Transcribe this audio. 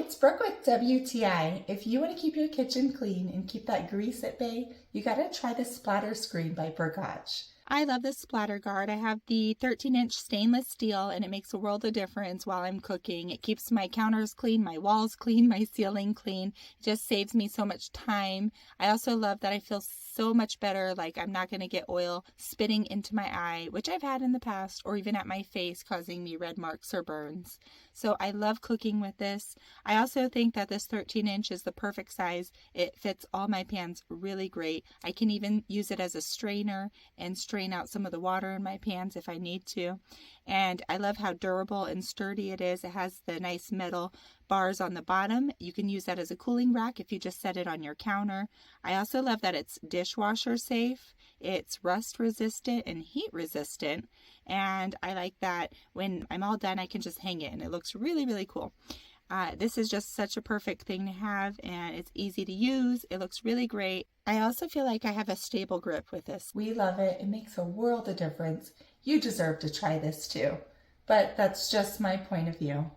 it's Brooke with WTI. If you want to keep your kitchen clean and keep that grease at bay, you gotta try the splatter screen by BergKoch. I love this splatter guard. I have the 13-inch stainless steel, and it makes a world of difference while I'm cooking. It keeps my counters clean, my walls clean, my ceiling clean. It just saves me so much time. I also love that I feel so much better, like I'm not going to get oil spitting into my eye, which I've had in the past, or even at my face, causing me red marks or burns. So I love cooking with this. I also think that this 13-inch is the perfect size. It fits all my pans really great. I can even use it as a strainer and strain out some of the water in my pans if I need to. And I love how durable and sturdy it is. It has the nice metal bars on the bottom. You can use that as a cooling rack if you just set it on your counter. I also love that it's dishwasher safe. It's rust resistant and heat resistant. And I like that when I'm all done, I can just hang it and it looks really, really cool. This is just such a perfect thing to have, and it's easy to use. It looks really great. I also feel like I have a stable grip with this. We love it. It makes a world of difference. You deserve to try this too. But that's just my point of view.